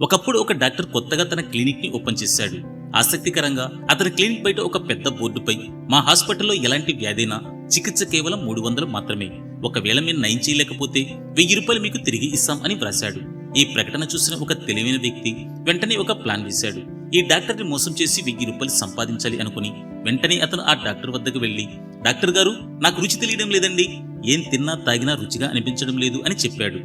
ఒకప్పుడు ఒక డాక్టర్ కొత్తగా తన క్లినిక్ ని ఓపెన్ చేశాడు. ఆసక్తికరంగా అతని క్లినిక్ బయట ఒక పెద్ద బోర్డుపై మా హాస్పిటల్లో ఎలాంటి వ్యాధైనా చికిత్స కేవలం 300 మాత్రమే, ఒకవేళ మీరు నయం చేయలేకపోతే 1000 రూపాయలు మీకు తిరిగి ఇస్తాం అని వ్రాశాడు. ఈ ప్రకటన చూసిన ఒక తెలివైన వ్యక్తి వెంటనే ఒక ప్లాన్ వేశాడు. ఈ డాక్టర్ని మోసం చేసి 1000 రూపాయలు సంపాదించాలి అనుకుని వెంటనే అతను ఆ డాక్టర్ వద్దకు వెళ్లి, డాక్టర్ గారు, నాకు రుచి తెలియడం లేదండి, ఏం తిన్నా తాగినా రుచిగా అనిపించడం లేదు అని చెప్పాడు.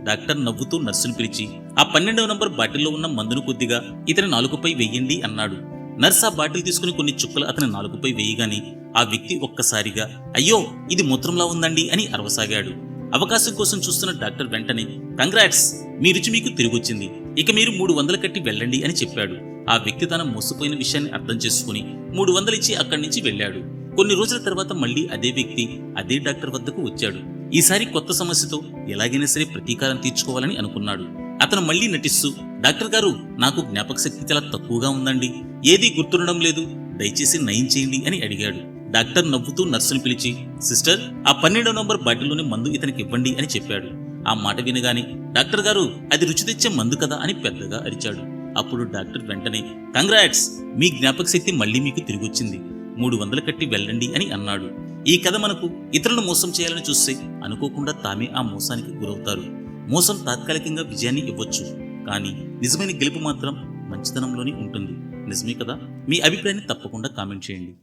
డాక్టర్ నవ్వుతూ నర్సును పిలిచి ఆ 12వ నంబర్ బాటిల్లో ఉన్న మందును కొద్దిగా ఇతని నాలుకపై వెయ్యండి అన్నాడు. నర్స్ ఆ బాటిల్ తీసుకుని కొన్ని చుక్కలు అతని నాలుకపై వేయగానే ఆ వ్యక్తి ఒక్కసారిగా, అయ్యో ఇది మూత్రంలా ఉందండి అని అరవసాగాడు. అవకాశం కోసం చూస్తున్న డాక్టర్ వెంటనే, కంగ్రాట్స్, మీ రుచి మీకు తిరిగొచ్చింది, ఇక మీరు 300 కట్టి వెళ్ళండి అని చెప్పాడు. ఆ వ్యక్తి తన మోసపోయిన విషయాన్ని అర్థం చేసుకుని 300 ఇచ్చి అక్కడి నుంచి వెళ్ళాడు. కొన్ని రోజుల తర్వాత మళ్లీ అదే వ్యక్తి అదే డాక్టర్ వద్దకు వచ్చాడు. ఈసారి కొత్త సమస్యతో ఎలాగైనా సరే ప్రతీకారం తీర్చుకోవాలని అనుకున్నాడు. అతను మళ్లీ నటిస్తూ, డాక్టర్ గారు, నాకు జ్ఞాపక శక్తి చాలా తక్కువగా ఉందండి, ఏదీ గుర్తుండడం లేదు, దయచేసి నయం చేయండి అని అడిగాడు. డాక్టర్ నవ్వుతూ నర్సును పిలిచి, సిస్టర్, ఆ 12వ నంబర్ బాటిల్లోని మందు ఇతనికి ఇవ్వండి అని చెప్పాడు. ఆ మాట వినగానే, డాక్టర్ గారు, అది రుచి తెచ్చే మందు కదా అని పెద్దగా అరిచాడు. అప్పుడు డాక్టర్ వెంటనే, కంగ్రాట్స్, మీ జ్ఞాపక శక్తి మళ్లీ మీకు తిరిగొచ్చింది, 300 కట్టి వెళ్ళండి అని అన్నాడు. ఈ కథ మనకు ఇతరులను మోసం చేయాలని చూస్తే అనుకోకుండా తామే ఆ మోసానికి గురవుతారు. మోసం తాత్కాలికంగా విజయాన్ని ఇవ్వచ్చు, కానీ నిజమైన గెలుపు మాత్రం మంచితనంలోనే ఉంటుంది. నిజమే కదా? మీ అభిప్రాయాన్ని తప్పకుండా కామెంట్ చేయండి.